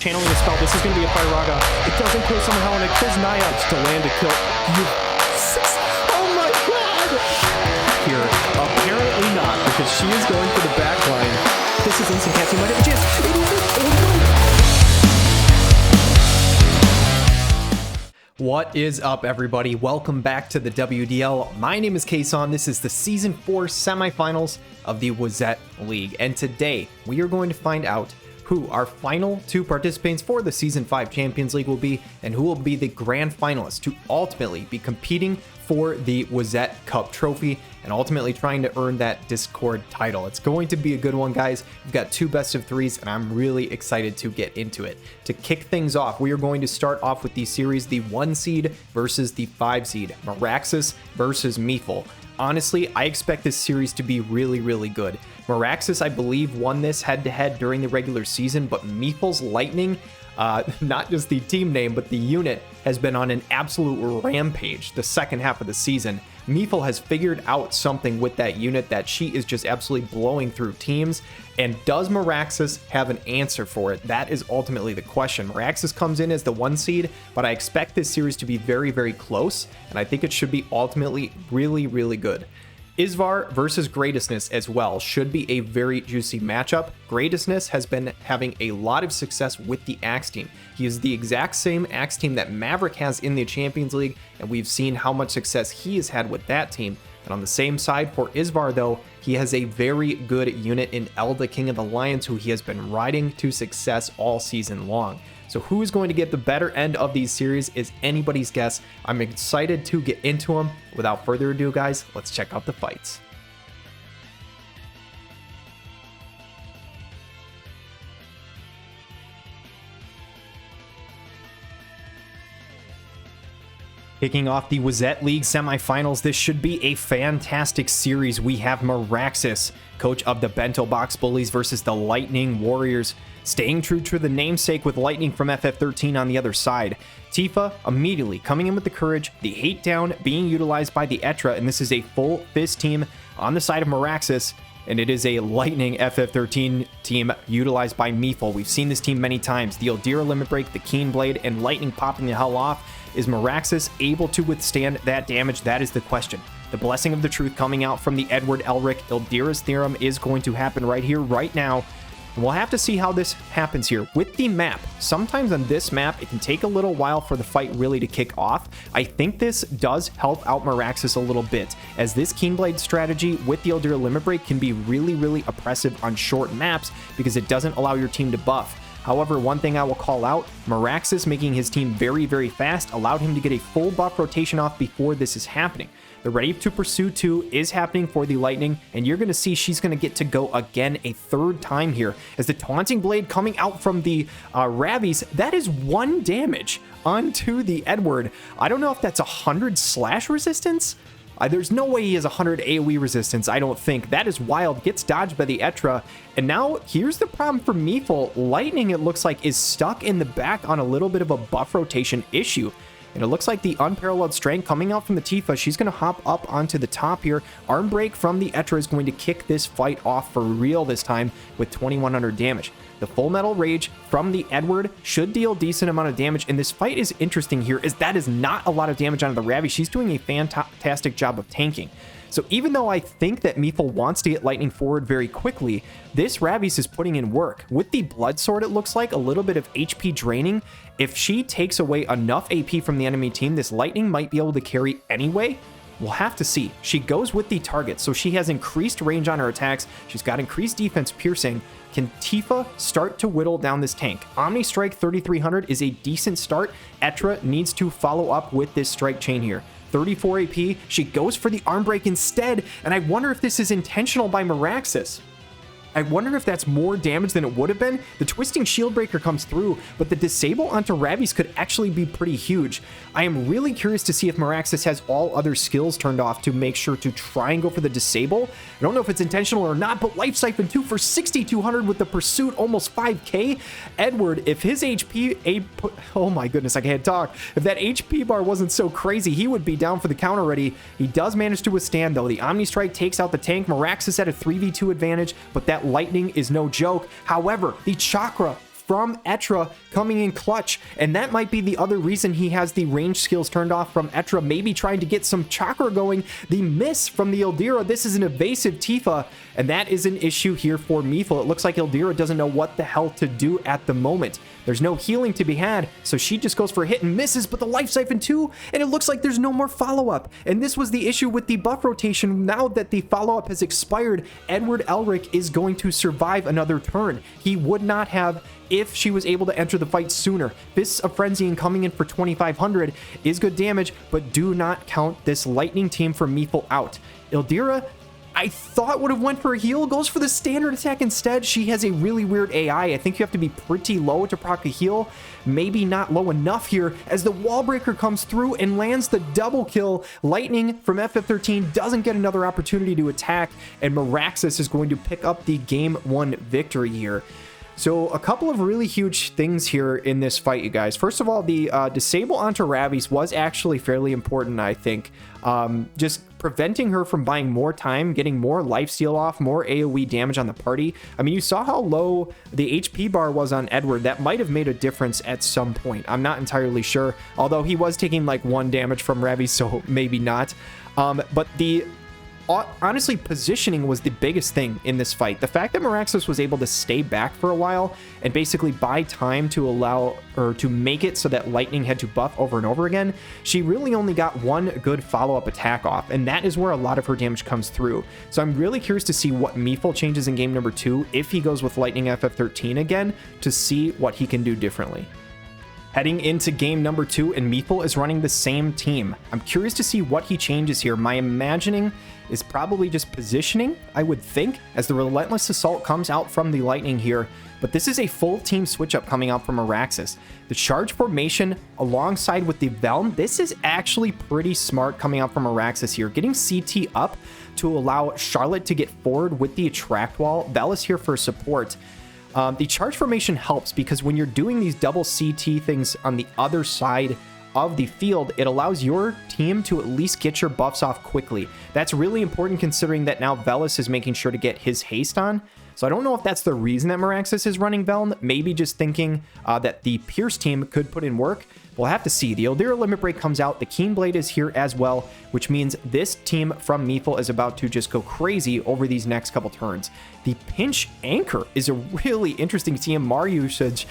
channeling the spell. This is going to be a Fire Raga. It doesn't kill somehow, and it kills Naiads to land a kill. Oh my god! Here, apparently not, because she is going for the back line. This is instant casting. Might have a chance. It is it. What is up, everybody? Welcome back to the WDL. My name is Kason. This is the Season 4 semifinals of the Wezette League. And today, we are going to find out who our final two participants for the Season 5 Champions League will be, and who will be the grand finalists to ultimately be competing for the Wezette Cup trophy and ultimately trying to earn that Discord title. It's going to be a good one, guys. We've got two best of threes, and I'm really excited to get into it. To kick things off, we are going to start off with the series, the 1 seed versus the 5 seed, Maraxus versus Methel. Honestly, I expect this series to be really, really good. Maraxus, I believe, won this head-to-head during the regular season, but Methel's Lightning, not just the team name, but the unit, has been on an absolute rampage the second half of the season. Methel has figured out something with that unit that she is just absolutely blowing through teams. And does Maraxus have an answer for it? That is ultimately the question. Maraxus comes in as the 1 seed, but I expect this series to be very, very close, and I think it should be ultimately really, really good. Isvar versus Greatness as well should be a very juicy matchup. Greatness has been having a lot of success with the Axe team. He is the exact same Axe team that Maverick has in the Champions League, and we've seen how much success he has had with that team. And on the same side for Isvar, though, he has a very good unit in Elda, King of the Lions, who he has been riding to success all season long. So who is going to get the better end of these series is anybody's guess. I'm excited to get into them. Without further ado, guys, let's check out the fights. Kicking off the Wezette League semifinals, this should be a fantastic series. We have Maraxus, coach of the Bento Box Bullies, versus the Lightning Warriors, staying true to the namesake with Lightning from FF13 on the other side. Tifa immediately coming in with the courage, the hate down being utilized by the Etra, and this is a full fist team on the side of Maraxus, and it is a Lightning FF13 team utilized by Methel. We've seen this team many times. The Eldira Limit Break, the Keen Blade, and Lightning popping the hell off. Is Maraxus able to withstand that damage? That is the question. The Blessing of the Truth coming out from the Edward Elric. Eldira's Theorem is going to happen right here, right now. And we'll have to see how this happens here. With the map, sometimes on this map, it can take a little while for the fight really to kick off. I think this does help out Maraxus a little bit, as this Keenblade strategy with the Eldira Limit Break can be really, really oppressive on short maps because it doesn't allow your team to buff. However, one thing I will call out, Maraxus making his team very, very fast allowed him to get a full buff rotation off before this is happening. The Ready to Pursue 2 is happening for the Lightning, and you're going to see she's going to get to go again a third time here. As the Taunting Blade coming out from the Ravies, that is 1 damage onto the Edward. I don't know if that's 100 slash resistance. There's no way he has 100 AoE resistance, I don't think. That is wild. Gets dodged by the Etra. And now, here's the problem for Methel. Lightning, it looks like, is stuck in the back on a little bit of a buff rotation issue. And it looks like the Unparalleled Strength coming out from the Tifa. She's going to hop up onto the top here. Arm Break from the Etra is going to kick this fight off for real this time with 2100 damage. The Full Metal Rage from the Edward should deal a decent amount of damage, and this fight is interesting here, as that is not a lot of damage onto the Ravi. She's doing a fantastic job of tanking. So even though I think that Methel wants to get Lightning forward very quickly, this Ravies is putting in work. With the Blood Sword, it looks like a little bit of HP draining. If she takes away enough AP from the enemy team, this Lightning might be able to carry anyway. We'll have to see. She goes with the target, so she has increased range on her attacks. She's got increased defense piercing. Can Tifa start to whittle down this tank? Omni Strike 3300 is a decent start. Etra needs to follow up with this strike chain here. 34 AP, she goes for the arm break instead, and I wonder if this is intentional by Maraxus. I wonder if that's more damage than it would have been. The Twisting Shield Breaker comes through, but the disable onto Ravies could actually be pretty huge. I am really curious to see if Maraxus has all other skills turned off to make sure to try and go for the disable. I don't know if it's intentional or not, but Life Siphon 2 for 6,200 with the Pursuit, almost 5k. Edward, if his HP, oh my goodness, I can't talk. If that HP bar wasn't so crazy, he would be down for the count already. He does manage to withstand, though. The Omni Strike takes out the tank. Maraxus at a 3v2 advantage, but that Lightning is no joke. However, the Chakra from Etra coming in clutch, and that might be the other reason he has the range skills turned off from Etra, maybe trying to get some chakra going. The miss from the Ildira. This is an evasive Tifa, and that is an issue here for Methel. It looks like Ildira doesn't know what the hell to do at the moment. There's no healing to be had, so she just goes for a hit and misses, but the life siphon too, and it looks like there's no more follow-up. And this was the issue with the buff rotation. Now that the follow-up has expired, Edward Elric is going to survive another turn. He would not have if she was able to enter the fight sooner. Fists of Frenzy and coming in for 2,500 is good damage, but do not count this lightning team for Methel out. Ildira, I thought would have went for a heal, goes for the standard attack instead. She has a really weird AI. I think you have to be pretty low to proc a heal. Maybe not low enough here as the wall breaker comes through and lands the double kill. Lightning from FF13 doesn't get another opportunity to attack, and Maraxus is going to pick up the game 1 victory here. So a couple of really huge things here in this fight, you guys. First of all, the disable onto Ravi's was actually fairly important, I think. Just preventing her from buying more time, getting more lifesteal off, more AoE damage on the party. I mean, you saw how low the HP bar was on Edward. That might have made a difference at some point. I'm not entirely sure, although he was taking like 1 damage from Ravi, so maybe not. But the honestly, positioning was the biggest thing in this fight. The fact that Maraxus was able to stay back for a while and basically buy time to allow or to make it so that Lightning had to buff over and over again, she really only got 1 good follow-up attack off, and that is where a lot of her damage comes through. So I'm really curious to see what Methel changes in game number 2 if he goes with Lightning FF13 again, to see what he can do differently. Heading into game number 2, and Methel is running the same team. I'm curious to see what he changes here. My imagining is probably just positioning, I would think, as the Relentless Assault comes out from the Lightning here. But this is a full team switch up coming out from Maraxus. The charge formation alongside with the Velm, this is actually pretty smart coming out from Maraxus here. Getting CT up to allow Charlotte to get forward with the attract wall. Vel is here for support. The charge formation helps because when you're doing these double CT things on the other side of the field, it allows your team to at least get your buffs off quickly. That's really important considering that now Velis is making sure to get his haste on. So I don't know if that's the reason that Maraxus is running Velm, maybe just thinking that the Pierce team could put in work. We'll have to see. The Ildira Limit Break comes out, the Keen Blade is here as well, which means this team from Methel is about to just go crazy over these next couple turns. The Pinch Anchor is a really interesting TMR usage.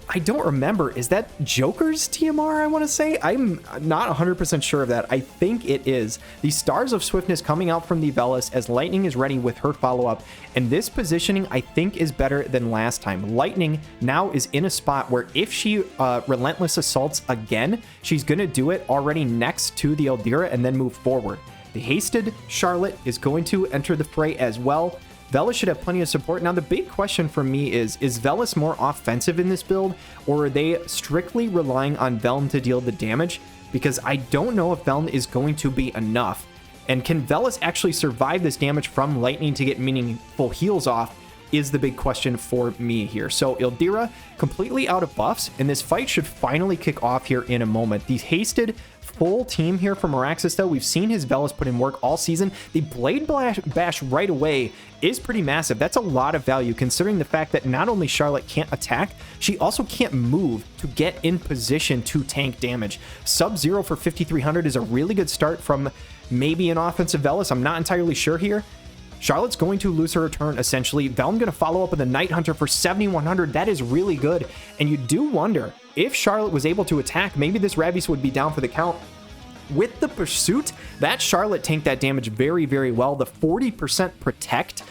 I don't remember. Is that Joker's TMR, I want to say? I'm not 100% sure of that. I think it is. The Stars of Swiftness coming out from the Velis as Lightning is ready with her follow-up. And this positioning, I think, is better than last time. Lightning now is in a spot where if she Relentless Assaults again, she's going to do it already next to the Ildira and then move forward. The Hasted Charlotte is going to enter the fray as well. Velis should have plenty of support. Now, the big question for me is Velis more offensive in this build, or are they strictly relying on Velm to deal the damage? Because I don't know if Velm is going to be enough. And can Velis actually survive this damage from Lightning to get meaningful heals off is the big question for me here. So Ildira completely out of buffs, and this fight should finally kick off here in a moment. The Hasted full team here from Maraxus, though. We've seen his Velis put in work all season. The Blade Bash right away is pretty massive. That's a lot of value considering the fact that not only Charlotte can't attack, she also can't move to get in position to tank damage. Sub-Zero for 5,300 is a really good start from maybe an offensive Velis. I'm not entirely sure here. Charlotte's going to lose her return, essentially. Velm going to follow up with a Night Hunter for 7,100. That is really good. And you do wonder, if Charlotte was able to attack, maybe this Ravis would be down for the count. With the Pursuit, that Charlotte tanked that damage very, very well. The 40% Protect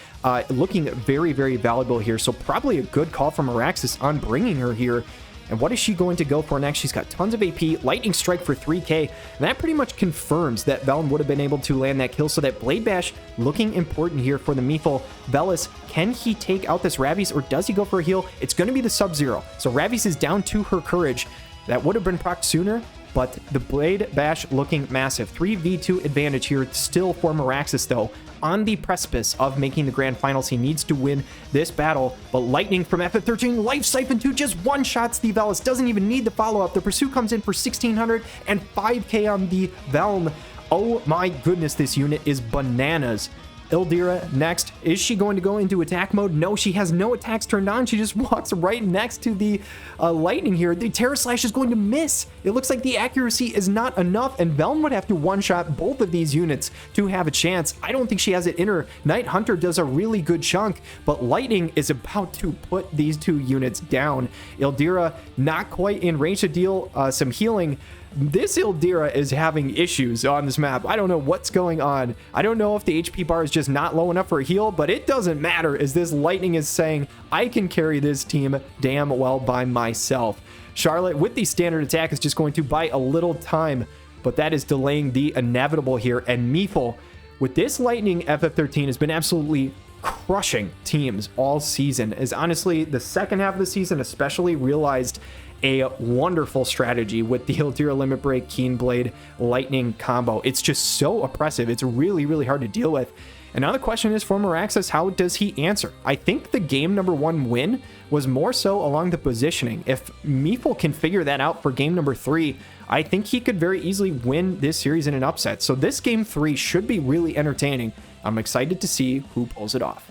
looking very, very valuable here. So probably a good call from Maraxus on bringing her here. And what is she going to go for next? She's got tons of AP, Lightning Strike for 3k, and that pretty much confirms that Velm would have been able to land that kill, so that Blade Bash looking important here for the Methel. Velis, can he take out this Ravis, or does he go for a heal? It's going to be the Sub-Zero. So Ravis is down to her Courage. That would have been procced sooner, but the Blade Bash looking massive. 3v2 advantage here still for Maraxus, though. On the precipice of making the grand finals, he needs to win this battle, but Lightning from FF13, Life Siphon 2 just one-shots the Velis, doesn't even need the follow-up. The Pursuit comes in for 1,600 and 5k on the Velm. Oh my goodness, this unit is bananas. Ildira next. Is she going to go into attack mode? No, she has no attacks turned on. She just walks right next to the lightning here. The Terra Slash is going to miss. It looks like the accuracy is not enough, and Velm would have to one-shot both of these units to have a chance. I don't think she has it in her. Night Hunter does a really good chunk, but lightning is about to put these two units down. Ildira not quite in range to deal some healing. This Ildira is having issues on this map. I don't know what's going on. I don't know if the HP bar is just not low enough for a heal, but it doesn't matter as this lightning is saying, I can carry this team damn well by myself. Charlotte with the standard attack is just going to buy a little time, but that is delaying the inevitable here. And Methel with this lightning FF13 has been absolutely crushing teams all season. As honestly, the second half of the season especially realized a wonderful strategy with the Ildira Limit Break, Keen Blade, Lightning combo. It's just so oppressive. It's really, really hard to deal with. And now the question is for Maraxus, how does he answer? I think the game number 1 win was more so along the positioning. If Methel can figure that out for game number 3, I think he could very easily win this series in an upset. So this game 3 should be really entertaining. I'm excited to see who pulls it off.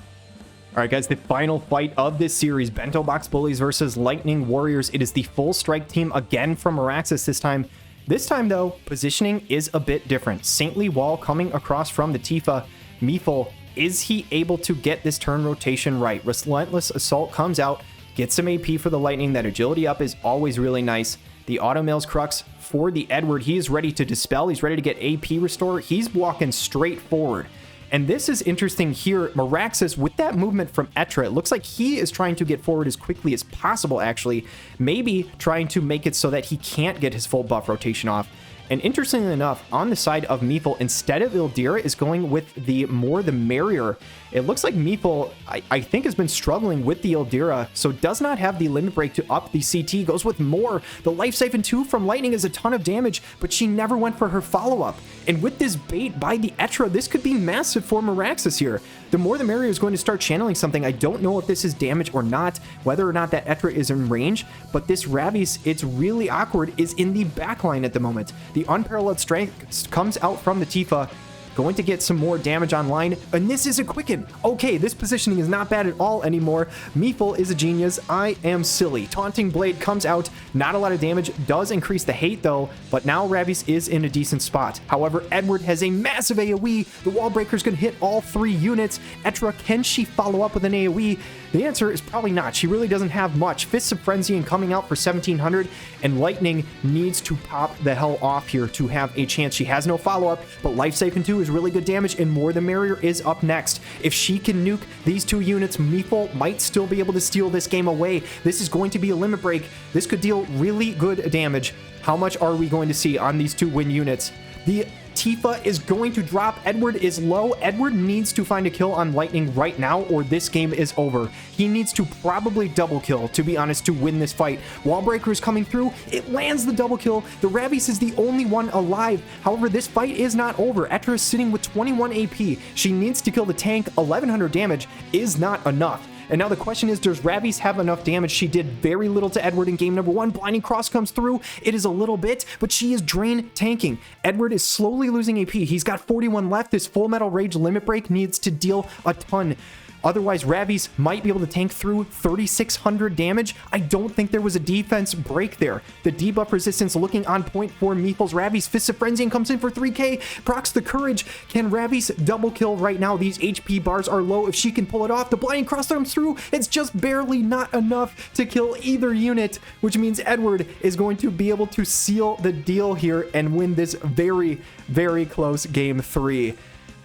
All right, guys, the final fight of this series, Bento Box Bullies versus Lightning Warriors. It is the full strike team again from Maraxus this time. This time, though, positioning is a bit different. Saintly Wall coming across from the Tifa. Methel, is he able to get this turn rotation right? Relentless Assault comes out, gets some AP for the Lightning. That agility up is always really nice. The Automail's Crux for the Edward. He is ready to dispel. He's ready to get AP restore. He's walking straight forward. And this is interesting here. Maraxus, with that movement from Etra, it looks like he is trying to get forward as quickly as possible, actually. Maybe trying to make it so that he can't get his full buff rotation off. And interestingly enough, on the side of Methel, instead of Ildira, is going with the more the merrier. It looks like Methel, I think, has been struggling with the Ildira, so does not have the limit break to up the CT. Goes with more. The Life Siphon 2 from Lightning is a ton of damage, but she never went for her follow-up. And with this bait by the Etra, this could be massive for Maraxus here. The more the merrier is going to start channeling something. I don't know if this is damage or not, whether or not that Etra is in range, but this Ravi's, it's really awkward, is in the backline at the moment. The Unparalleled Strength comes out from the Tifa, going to get some more damage online, and this is a quicken. Okay, this positioning is not bad at all anymore. Methel is a genius. I am silly. Taunting Blade comes out, not a lot of damage, does increase the hate though, but now Ravi's is in a decent spot. However, Edward has a massive AoE. The Wall Breaker's gonna hit all 3 units. Etra, can she follow up with an AoE? The answer is probably not. She really doesn't have much. Fists of Frenzy and coming out for 1700, and Lightning needs to pop the hell off here to have a chance. She has no follow-up, but Life Siphon 2 is really good damage, and More the Merrier is up next. If she can nuke these 2 units, Methel might still be able to steal this game away. This is going to be a limit break. This could deal really good damage. How much are we going to see on these 2 win units? The Tifa is going to drop. Edward is low. Edward needs to find a kill on Lightning right now, or this game is over. He needs to probably double kill, to be honest, to win this fight. Wallbreaker is coming through. It lands the double kill. The Ravi's is the only one alive. However, this fight is not over. Etra is sitting with 21 AP. She needs to kill the tank. 1100 damage is not enough. And now the question is, does Ravi's have enough damage? She did very little to Edward in game number 1. Blinding Cross comes through. It is a little bit, but she is drain tanking. Edward is slowly losing AP. He's got 41 left. This Full Metal Rage limit break needs to deal a ton. Otherwise, Ravi's might be able to tank through 3,600 damage. I don't think there was a defense break there. The debuff resistance looking on point for Methel's Ravi's. Fist of Frenzy comes in for 3k. Procs the Courage. Can Ravi's double kill right now? These HP bars are low. If she can pull it off, the Blinding Cross comes through. It's just barely not enough to kill either unit, which means Edward is going to be able to seal the deal here and win this very, very close game 3.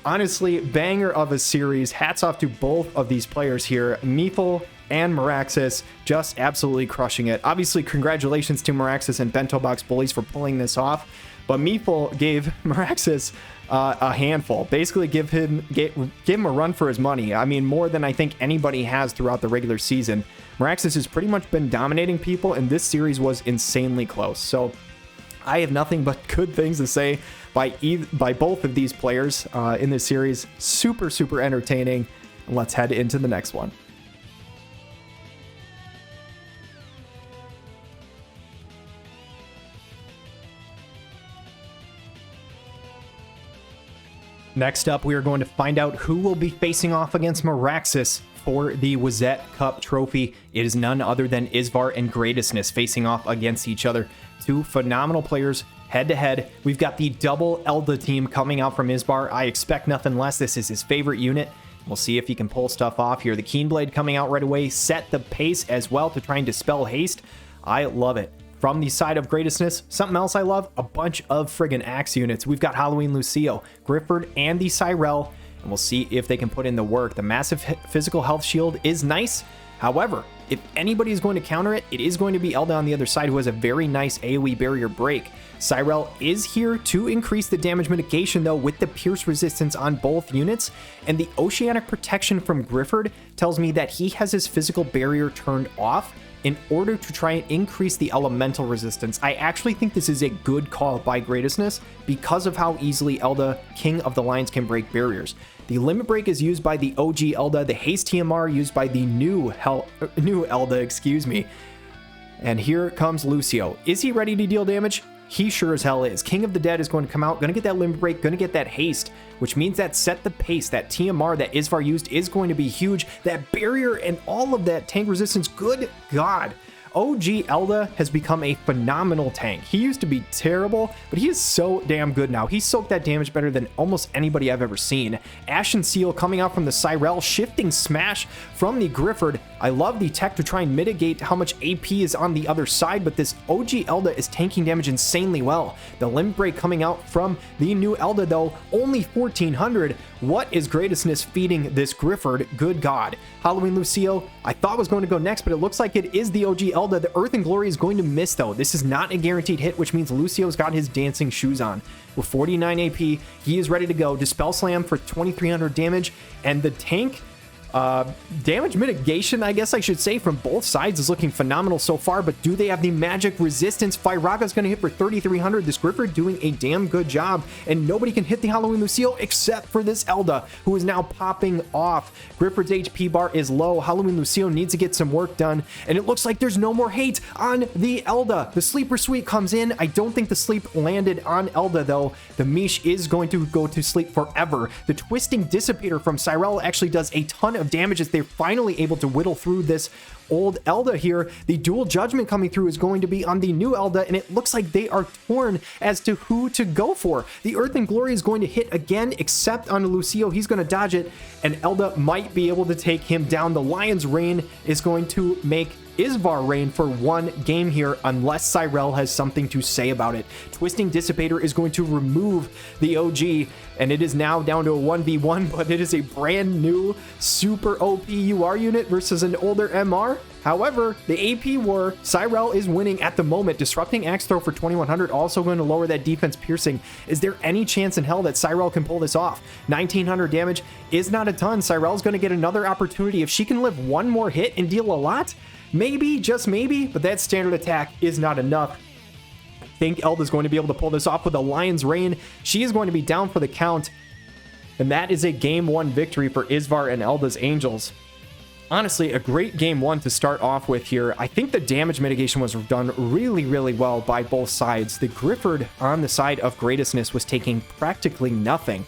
Honestly, banger of a series. Hats off to both of these players here. Methel and Maraxus just absolutely crushing it. Obviously, congratulations to Maraxus and Bento Box Bullies for pulling this off. But Methel gave Maraxus a handful. Basically, give him a run for his money. I mean, more than I think anybody has throughout the regular season. Maraxus has pretty much been dominating people, and this series was insanely close. So I have nothing but good things to say by both of these players in this series. Super, super entertaining. And let's head into the next one. Next up, we are going to find out who will be facing off against Maraxus for the Wezette Cup trophy. It is none other than Isvar and Greatness facing off against each other. Two phenomenal players head-to-head. We've got the double Elda team coming out from Isvar. I expect nothing less. This is his favorite unit. We'll see if he can pull stuff off here. The Keenblade coming out right away, set the pace as well to try and dispel haste. I love it. From the side of Greatness, something else I love, a bunch of friggin' axe units. We've got Halloween Lucio, Grifford, and the Cyrell, and we'll see if they can put in the work. The massive physical health shield is nice. However, if anybody is going to counter it, it is going to be Elda on the other side, who has a very nice AoE barrier break. Cyrell is here to increase the damage mitigation, though, with the pierce resistance on both units, and the oceanic protection from Grifford tells me that he has his physical barrier turned off in order to try and increase the elemental resistance. I actually think this is a good call by Greatness because of how easily Elda, King of the Lions, can break barriers. The limit break is used by the OG Elda, the haste TMR used by the new Elda, excuse me. And here comes Lucio. Is he ready to deal damage? He sure as hell is. King of the Dead is going to come out, going to get that limit break, going to get that haste, which means that set the pace, that TMR that Isvar used is going to be huge. That barrier and all of that tank resistance, good God. OG Elda has become a phenomenal tank. He used to be terrible, but he is so damn good now. He soaked that damage better than almost anybody I've ever seen. Ashen Seal coming out from the Cyrell, shifting smash from the Grifford. I love the tech to try and mitigate how much AP is on the other side, but this OG Elda is tanking damage insanely well. The limit break coming out from the new Elda, though, only 1400. What is Greatness feeding this Grifford? Good God. Halloween Lucio, I thought was going to go next, but it looks like it is the OG Elda. The Earth and Glory is going to miss, though. This is not a guaranteed hit, which means Lucio's got his dancing shoes on. With 49 AP, he is ready to go. Dispel Slam for 2300 damage, and the tank damage mitigation, I guess I should say, from both sides is looking phenomenal so far, but do they have the magic resistance? Firaga's going to hit for 3,300. This Grifford doing a damn good job, and nobody can hit the Halloween Lucio except for this Elda, who is now popping off. Grifford's HP bar is low. Halloween Lucio needs to get some work done, and it looks like there's no more hate on the Elda. The Sleeper Suite comes in. I don't think the sleep landed on Elda, though. The Mish is going to go to sleep forever. The Twisting Dissipator from Cyrell actually does a ton of damage as they're finally able to whittle through this old Elda here. The Dual Judgment coming through is going to be on the new Elda, and it looks like they are torn as to who to go for. The Earth and Glory is going to hit again, except on Lucio. He's going to dodge it, and Elda might be able to take him down. The Lion's Reign is going to make Isvar reign for one game here, unless Cyrell has something to say about it. Twisting Dissipator is going to remove the OG, and it is now down to a 1v1, but it is a brand new super OP UR unit versus an older MR. However, the AP war, Cyrell is winning at the moment. Disrupting Axe Throw for 2100, also going to lower that defense piercing. Is there any chance in hell that Cyrell can pull this off? 1900 damage is not a ton. Cyrell's going to get another opportunity. If she can live one more hit and deal a lot, maybe, just maybe, but that standard attack is not enough. I think Elda's going to be able to pull this off with a Lion's Reign. She is going to be down for the count, and that is a game one victory for Isvar and Elda's Angels. Honestly, a great game one to start off with here. I think the damage mitigation was done really, really well by both sides. The Grifford on the side of Greatness was taking practically nothing.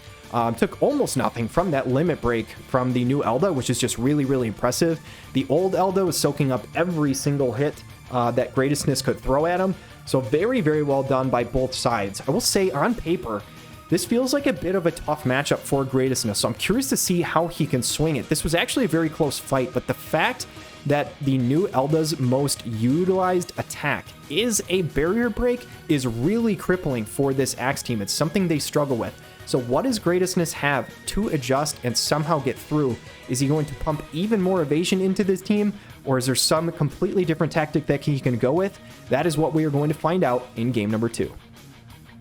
Took almost nothing from that limit break from the new Elda, which is just really, really impressive. The old Elda was soaking up every single hit that Greatness could throw at him. So very, very well done by both sides. I will say, on paper, this feels like a bit of a tough matchup for Greatness, so I'm curious to see how he can swing it. This was actually a very close fight, but the fact that the new Elda's most utilized attack is a barrier break is really crippling for this Axe team. It's something they struggle with. So what does Greatness have to adjust and somehow get through? Is he going to pump even more evasion into this team, or is there some completely different tactic that he can go with? That is what we are going to find out in game number 2.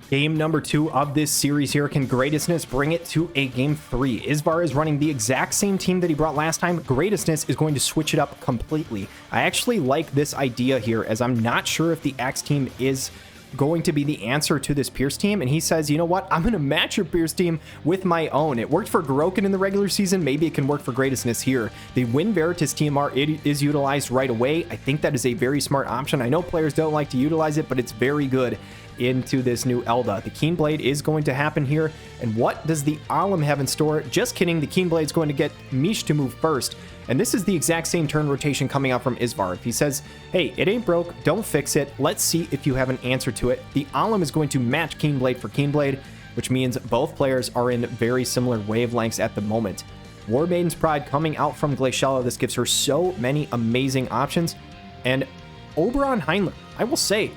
Game number 2 of this series here. Can Greatness bring it to a game 3? Isvar is running the exact same team that he brought last time. Greatness is going to switch it up completely. I actually like this idea here, as I'm not sure if the Axe team is going to be the answer to this Pierce team? And he says, you know what? I'm going to match your Pierce team with my own. It worked for Gorokin in the regular season. Maybe it can work for Greatness here. The Win Veritas TMR is utilized right away. I think that is a very smart option. I know players don't like to utilize it, but it's very good into this new Elda. The Keen Blade is going to happen here. And what does the Alum have in store? Just kidding. The Keen Blade is going to get Mish to move first. And this is the exact same turn rotation coming out from Isvar. If he says, hey, it ain't broke, don't fix it, let's see if you have an answer to it. The Alum is going to match Keen Blade for Keen Blade, which means both players are in very similar wavelengths at the moment. War Maiden's Pride coming out from Glaciella. This gives her so many amazing options. And Oberon Heinler, I will say,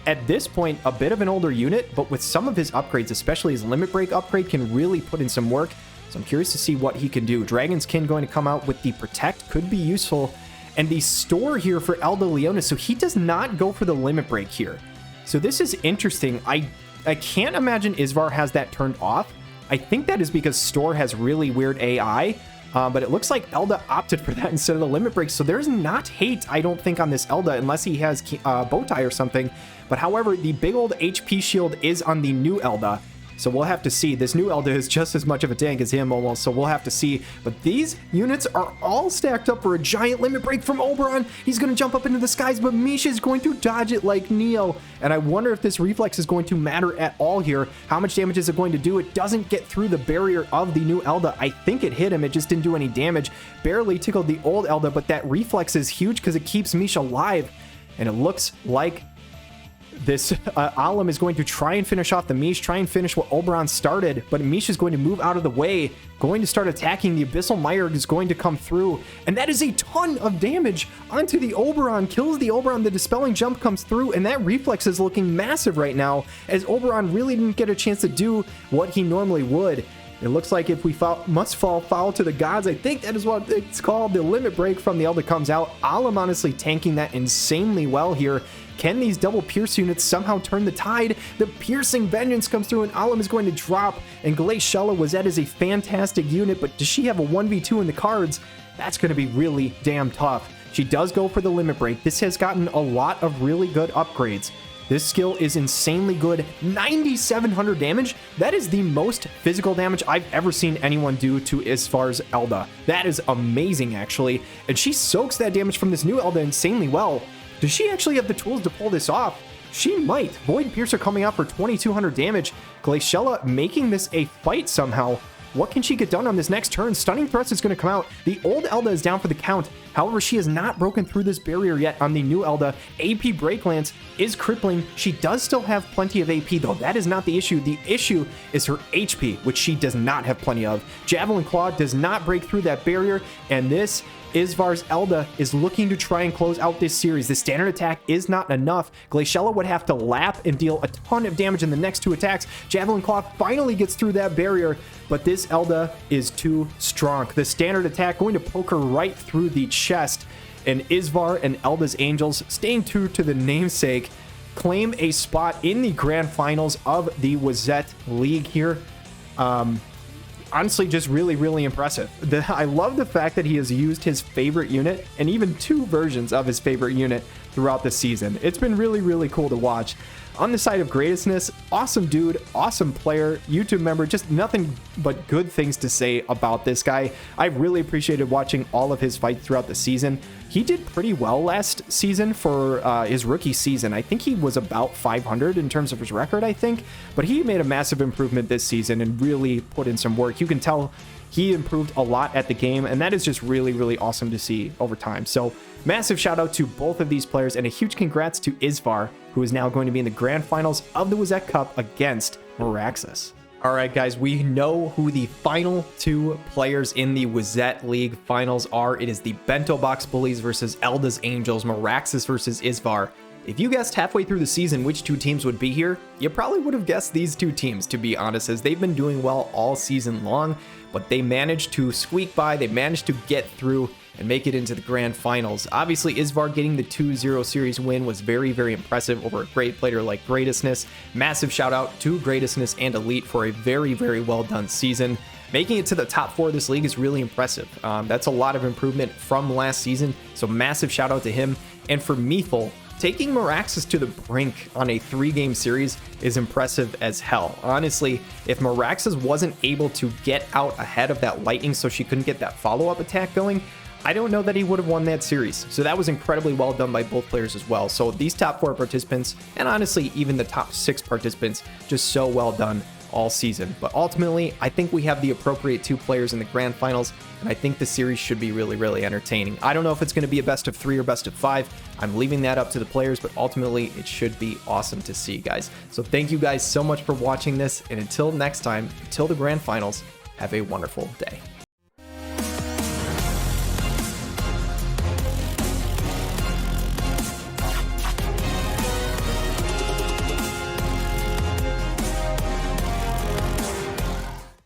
at this point, a bit of an older unit, but with some of his upgrades, especially his Limit Break upgrade, can really put in some work. So I'm curious to see what he can do. Dragon's Kin going to come out with the Protect, could be useful. And the Store here for Elda Leona, so he does not go for the Limit Break here. So this is interesting. I can't imagine Isvar has that turned off. I think that is because Store has really weird AI, but it looks like Elda opted for that instead of the Limit Break. So there's not hate, I don't think, on this Elda, unless he has Bowtie or something. But however, the big old HP shield is on the new Elda. So we'll have to see. This new Elda is just as much of a tank as him almost, so we'll have to see. But these units are all stacked up for a giant Limit Break from Oberon. He's going to jump up into the skies, but Misha is going to dodge it like Neo. And I wonder if this reflex is going to matter at all here. How much damage is it going to do? It doesn't get through the barrier of the new Elda. I think it hit him. It just didn't do any damage. Barely tickled the old Elda, but that reflex is huge because it keeps Misha alive. And it looks like this Alum is going to try and finish off the Mish, try and finish what Oberon started, but Mish is going to move out of the way, going to start attacking. The Abyssal Mire is going to come through, and that is a ton of damage onto the Oberon. Kills the Oberon, the Dispelling Jump comes through, and that reflex is looking massive right now, as Oberon really didn't get a chance to do what he normally would. It looks like if we must fall foul to the gods, I think that is what it's called. The Limit Break from the Elda comes out. Alum honestly tanking that insanely well here. Can these double Pierce units somehow turn the tide? The Piercing Vengeance comes through and Alum is going to drop. And Glaciella Wezette is a fantastic unit, but does she have a 1v2 in the cards? That's going to be really damn tough. She does go for the Limit Break. This has gotten a lot of really good upgrades. This skill is insanely good. 9,700 damage. That is the most physical damage I've ever seen anyone do to Isvar's Elda. That is amazing, actually. And she soaks that damage from this new Elda insanely well. Does she actually have the tools to pull this off? She might. Void Piercer coming out for 2,200 damage. Glaciella making this a fight somehow. What can she get done on this next turn? Stunning Thrust is going to come out. The old Elda is down for the count. However, she has not broken through this barrier yet on the new Elda. AP Break Lance is crippling. She does still have plenty of AP, though. That is not the issue. The issue is her HP, which she does not have plenty of. Javelin Claw does not break through that barrier, and this Isvar's Elda is looking to try and close out this series. The standard attack is not enough. Glaciella would have to lap and deal a ton of damage in the next two attacks. Javelin Claw finally gets through that barrier, but this Elda is too strong. The standard attack going to poke her right through the chest, and Isvar and Elda's Angels, staying true to the namesake, claim a spot in the grand finals of the Wezette League here. Honestly, just really, really impressive. I love the fact that he has used his favorite unit and even two versions of his favorite unit throughout the season. It's been really, really cool to watch. On the side of Greatness, awesome dude, awesome player, YouTube member, just nothing but good things to say about this guy. I really appreciated watching all of his fights throughout the season. He did pretty well last season for his rookie season. I think he was about 500 in terms of his record, I think. But he made a massive improvement this season and really put in some work. You can tell he improved a lot at the game, and that is just really, really awesome to see over time. So massive shout out to both of these players, and a huge congrats to Isvar, who is now going to be in the grand finals of the Wezette Cup against Maraxus. All right, guys, we know who the final two players in the Wezette League finals are. It is the Bento Box Bullies versus Elda's Angels, Maraxus versus Isvar. If you guessed halfway through the season which two teams would be here, you probably would have guessed these two teams, to be honest, as they've been doing well all season long, but they managed to squeak by, they managed to get through and make it into the grand finals. Obviously, Isvar getting the 2-0 series win was very, very impressive over a great player like Greatness. Massive shout out to Greatness and Elite for a very, very well done season. Making it to the top 4 of this league is really impressive. That's a lot of improvement from last season, so massive shout out to him. And for Methel, taking Maraxus to the brink on a 3-game series is impressive as hell. Honestly, if Maraxus wasn't able to get out ahead of that Lightning so she couldn't get that follow-up attack going, I don't know that he would have won that series. So that was incredibly well done by both players as well. So these top 4 participants, and honestly even the top 6 participants, just so well done all season. But ultimately, I think we have the appropriate 2 players in the grand finals, and I think the series should be really, really entertaining. I don't know if it's going to be a best of 3 or best of 5. I'm leaving that up to the players, but ultimately it should be awesome to see, guys. So thank you guys so much for watching this, and until next time, until the grand finals, have a wonderful day.